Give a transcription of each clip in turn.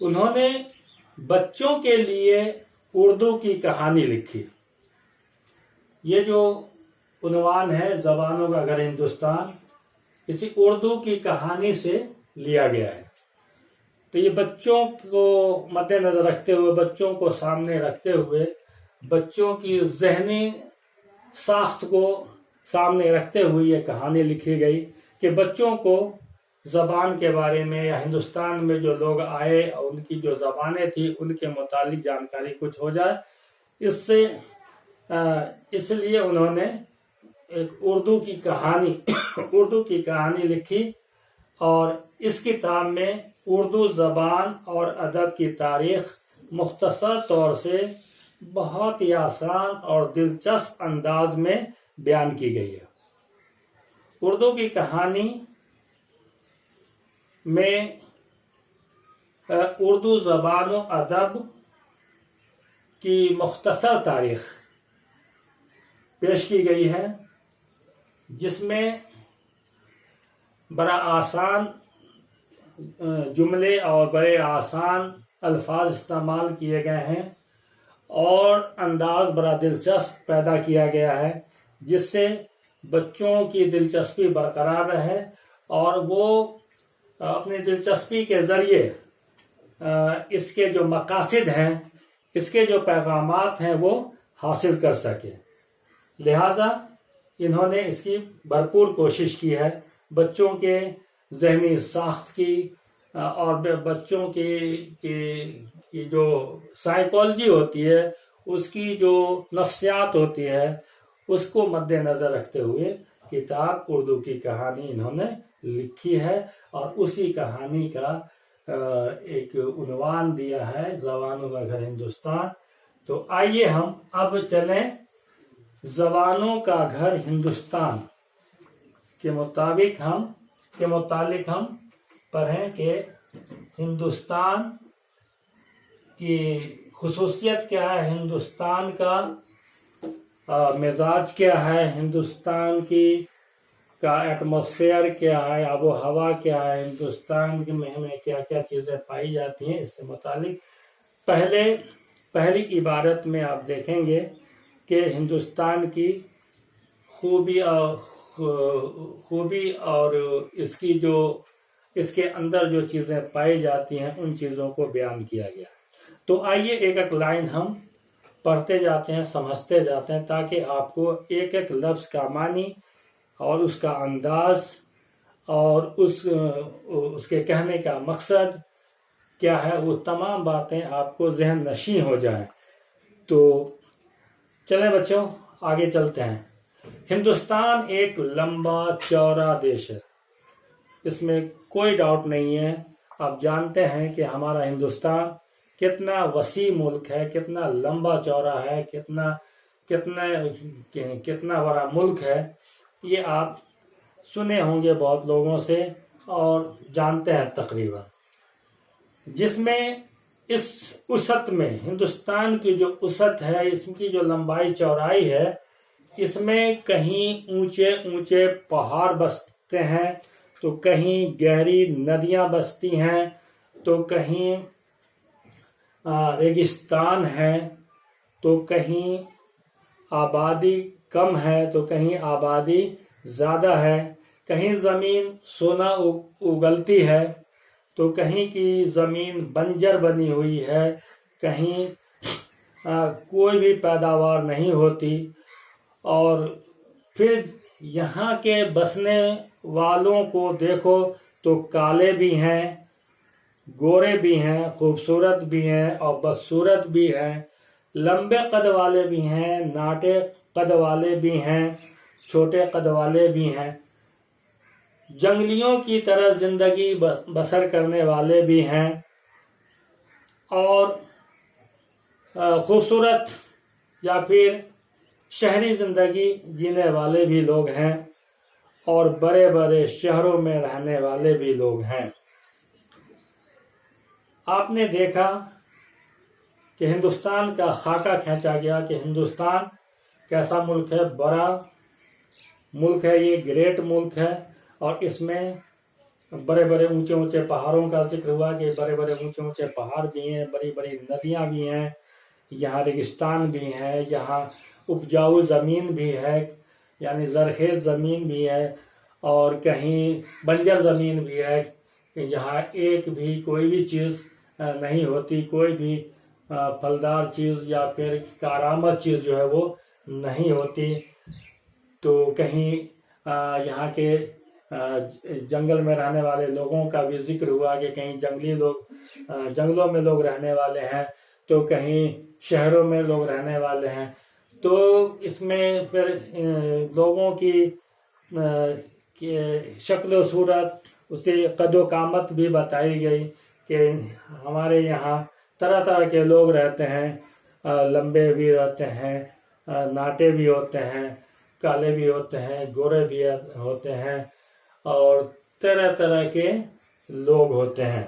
انہوں نے بچوں کے لیے اردو کی کہانی لکھی. یہ جو عنوان ہے زبانوں کا گھر ہندوستان، اسی اردو کی کہانی سے لیا گیا ہے. تو یہ بچوں کو مد نظر رکھتے ہوئے، بچوں کو سامنے رکھتے ہوئے، بچوں کی ذہنی ساخت کو سامنے رکھتے ہوئے یہ کہانی لکھی گئی کہ بچوں کو زبان کے بارے میں یا ہندوستان میں جو لوگ آئے اور ان کی جو زبانیں تھیں ان کے متعلق جانکاری کچھ ہو جائے. اس لیے انہوں نے ایک اردو کی کہانی لکھی، اور اس کتاب میں اردو زبان اور ادب کی تاریخ مختصر طور سے بہت ہی آسان اور دلچسپ انداز میں بیان کی گئی ہے. اردو کی کہانی میں اردو زبان و ادب کی مختصر تاریخ پیش کی گئی ہے، جس میں بڑا آسان جملے اور بڑے آسان الفاظ استعمال کیے گئے ہیں، اور انداز بڑا دلچسپ پیدا کیا گیا ہے جس سے بچوں کی دلچسپی برقرار رہے اور وہ اپنی دلچسپی کے ذریعے اس کے جو مقاصد ہیں، اس کے جو پیغامات ہیں وہ حاصل کر سکے. لہذا انہوں نے اس کی بھرپور کوشش کی ہے بچوں کے ذہنی ساخت کی اور بچوں کی جو سائیکالوجی ہوتی ہے، اس کی جو نفسیات ہوتی ہے، اس کو مد نظر رکھتے ہوئے کتاب اردو کی کہانی انہوں نے لکھی ہے، اور اسی کہانی کا ایک عنوان دیا ہے زبانوں کا گھر ہندوستان. تو آئیے ہم اب چلیں زبانوں کا گھر ہندوستان کے متعلق ہم پڑھیں کہ ہندوستان کی خصوصیت کیا ہے، ہندوستان کا مزاج کیا ہے، ہندوستان کا ایٹماسفیئر کیا ہے، آب و ہوا کیا ہے، ہندوستان میں ہمیں کیا کیا چیزیں پائی جاتی ہیں. اس سے متعلق پہلی عبارت میں آپ دیکھیں گے کہ ہندوستان کی خوبی اور اس کے اندر جو چیزیں پائی جاتی ہیں ان چیزوں کو بیان کیا گیا. تو آئیے ایک ایک لائن ہم پڑھتے جاتے ہیں، سمجھتے جاتے ہیں، تاکہ آپ کو ایک ایک لفظ کا معنی اور اس کا انداز اور اس کے کہنے کا مقصد کیا ہے، وہ تمام باتیں آپ کو ذہن نشین ہو جائیں. تو چلیں بچوں آگے چلتے ہیں. ہندوستان ایک لمبا چوڑا دیش ہے، اس میں کوئی ڈاؤٹ نہیں ہے. آپ جانتے ہیں کہ ہمارا ہندوستان کتنا وسیع ملک ہے، کتنا لمبا چوڑا ہے، کتنا بڑا ملک ہے. یہ آپ سنے ہوں گے بہت لوگوں سے اور جانتے ہیں تقریباً. جس میں اس وسعت میں ہندوستان کی جو وسعت ہے، اس کی جو لمبائی چوڑائی ہے، اس میں کہیں اونچے اونچے پہاڑ بستے ہیں، تو کہیں گہری ندیاں بستی ہیں، تو کہیں ریگستان ہے، تو کہیں آبادی کم ہے، تو کہیں آبادی زیادہ ہے، کہیں زمین سونا اگلتی ہے، تو کہیں کی زمین بنجر بنی ہوئی ہے، کہیں کوئی بھی پیداوار نہیں ہوتی. اور پھر یہاں کے بسنے والوں کو دیکھو تو کالے بھی ہیں، گورے بھی ہیں، خوبصورت بھی ہیں اور بدصورت بھی ہیں، لمبے قد والے بھی ہیں، ناٹے قد والے بھی ہیں، چھوٹے قد والے بھی ہیں، جنگلیوں کی طرح زندگی بسر کرنے والے بھی ہیں، اور خوبصورت یا پھر شہری زندگی جینے والے بھی لوگ ہیں، اور بڑے بڑے شہروں میں رہنے والے بھی لوگ ہیں. آپ نے دیکھا کہ ہندوستان کا خاکہ کھینچا گیا کہ ہندوستان کیسا ملک ہے، بڑا ملک ہے، یہ گریٹ ملک ہے، اور اس میں बड़े बड़े ऊंचे ऊंचे पहाड़ों का जिक्र हुआ कि बड़े बड़े ऊंचे ऊंचे पहाड़ भी हैं, बड़ी बड़ी नदियां भी हैं, यहाँ रेगिस्तान भी है, यहाँ उपजाऊ ज़मीन भी है, यानी ज़रखेज़ ज़मीन भी है, और कहीं बंजर ज़मीन भी है कि जहाँ एक भी कोई भी चीज़ नहीं होती, कोई भी फलदार चीज़ या फिर कारामद चीज़ जो है वो नहीं होती। तो कहीं यहाँ के जंगल में रहने वाले लोगों का भी जिक्र हुआ कि कहीं जंगली लोग जंगलों में लोग रहने वाले हैं, तो कहीं शहरों में लोग रहने वाले हैं। तो इसमें फिर लोगों की शक्ल सूरत, उसकी कदो कामत भी बताई गई कि हमारे यहाँ तरह तरह के लोग रहते हैं, लंबे भी रहते हैं, नाटे भी होते हैं, काले भी होते हैं, गोरे भी होते हैं, और तरह तरह के लोग होते हैं।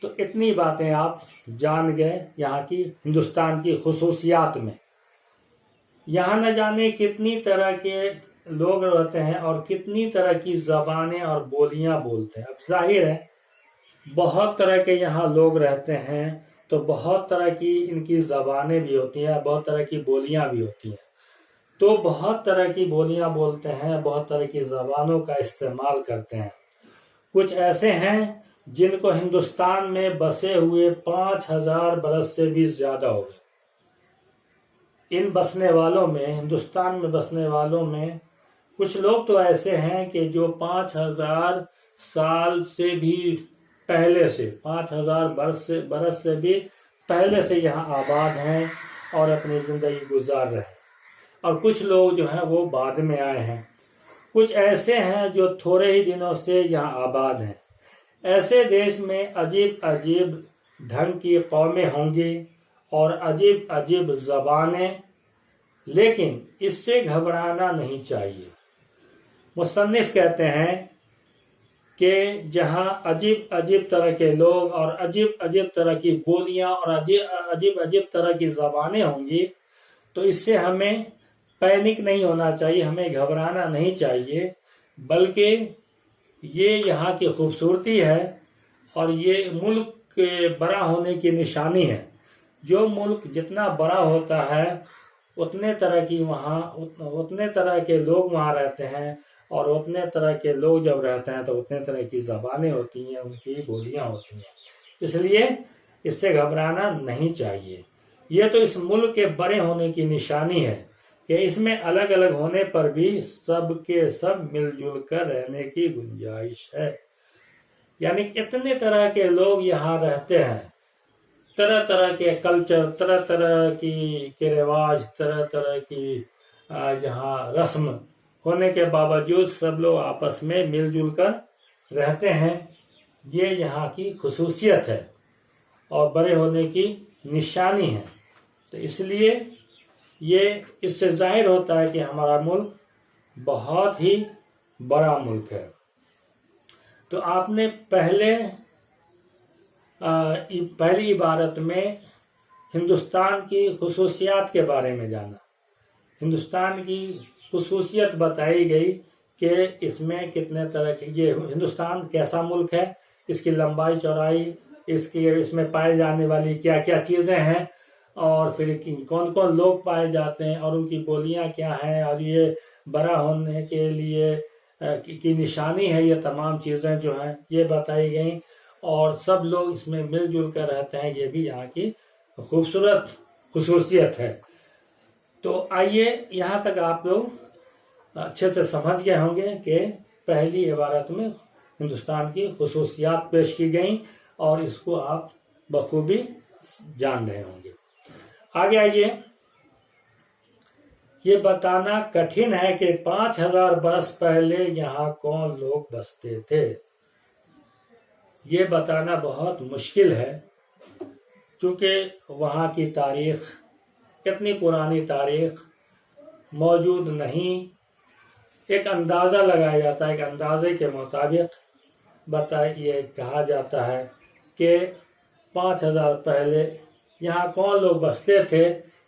तो इतनी बातें आप जान गए यहाँ की हिंदुस्तान की खुसूसियात में। यहाँ न जाने कितनी तरह के लोग रहते हैं और कितनी तरह की ज़बानें और बोलियां बोलते हैं। अब जाहिर है बहुत तरह के यहाँ लोग रहते हैं, तो बहुत तरह की इनकी ज़बानें भी होती हैं, बहुत तरह की बोलियां भी होती हैं। तो बहुत तरह की बोलियां बोलते हैं, बहुत तरह की ज़बानों का इस्तेमाल करते हैं। कुछ ऐसे हैं जिनको हिंदुस्तान में बसे हुए 5000 बरस से भी ज्यादा हो गए। इन बसने वालों में, हिंदुस्तान में बसने वालों में कुछ लोग तो ऐसे हैं कि जो 5000 साल से भी पहले से, 5000 बरस से भी पहले से यहाँ आबाद हैं और अपनी जिंदगी गुजार रहे हैं। और कुछ लोग जो हैं वो बाद में आए हैं। कुछ ऐसे हैं जो थोड़े ही दिनों से यहाँ आबाद हैं। ऐसे देश में अजीब अजीब ढंग की कौमें होंगी और अजीब अजीब ज़बानें, लेकिन इससे घबराना नहीं चाहिए। मुसन्निफ कहते हैं कि जहाँ अजीब अजीब तरह के लोग और अजीब अजीब तरह की बोलियां और अजीब अजीब तरह की ज़बानें होंगी, तो इससे हमें पैनिक नहीं होना चाहिए, हमें घबराना नहीं चाहिए, बल्कि ये यहाँ की खूबसूरती है और ये मुल्क के बड़ा होने की निशानी है। जो मुल्क जितना बड़ा होता है उतने तरह के लोग वहाँ रहते हैं, और उतने तरह के लोग जब रहते हैं तो उतने तरह की ज़बानें होती हैं, उनकी बोलियां होती हैं। इसलिए इससे घबराना नहीं चाहिए। ये तो इस मुल्क के बड़े होने की निशानी है कि इसमें अलग अलग होने पर भी सब के सब मिलजुल कर रहने की गुंजाइश है। यानी इतने तरह के लोग यहाँ रहते हैं, तरह तरह के कल्चर, तरह तरह के रिवाज, तरह तरह की यहाँ रस्म होने के बावजूद सब लोग आपस में मिलजुल कर रहते हैं। ये यहाँ की खुसूसियत है और बड़े होने की निशानी है। तो इसलिए ये इससे जाहिर होता है कि हमारा मुल्क बहुत ही बड़ा मुल्क है। तो आपने पहली इबारत में हिंदुस्तान की खुसूसियात के बारे में जाना। हिंदुस्तान की खुसूसियत बताई गई कि इसमें कितने तरह के, ये हिंदुस्तान कैसा मुल्क है, इसकी लंबाई चौड़ाई, इसमें पाए जाने वाली क्या क्या चीज़ें हैं, और फिर कौन कौन लोग पाए जाते हैं और उनकी बोलियां क्या हैं, और ये बड़ा होने के लिए की निशानी है। ये तमाम चीज़ें जो हैं ये बताई गई, और सब लोग इसमें मिलजुल कर रहते हैं। ये भी यहाँ की खूबसूरत खुसूसियत है। तो आइए, यहाँ तक आप लोग अच्छे से समझ गए होंगे कि पहली इबारत में हिंदुस्तान की खुसूसियात पेश की गई, और इसको आप बखूबी जान रहे होंगे। आगे आइए, ये बताना कठिन है कि 5000 बरस पहले यहाँ कौन लोग बसते थे। ये बताना बहुत मुश्किल है, क्योंकि वहाँ की तारीख, इतनी पुरानी तारीख मौजूद नहीं। एक अंदाज़ा लगाया जाता है, एक अंदाजे के मुताबिक ये कहा जाता है कि 5000 पहले यहाँ कौन लोग बसते थे,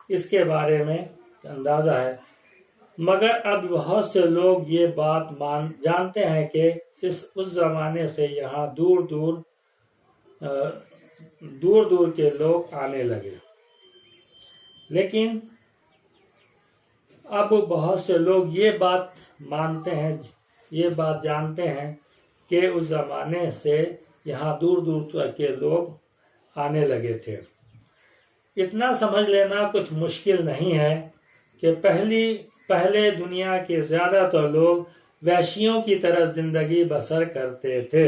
इसके बारे में अंदाज़ा है। मगर अब बहुत से लोग ये बात जानते हैं कि اس زمانے سے یہاں دور دور کے لوگ آنے لگے. لیکن اب بہت سے لوگ یہ بات مانتے ہیں، یہ بات جانتے ہیں کہ اس زمانے سے یہاں دور تک کے لوگ آنے لگے تھے. اتنا سمجھ لینا کچھ مشکل نہیں ہے کہ پہلے دنیا کے زیادہ تر لوگ وحشیوں کی طرح زندگی بسر کرتے تھے.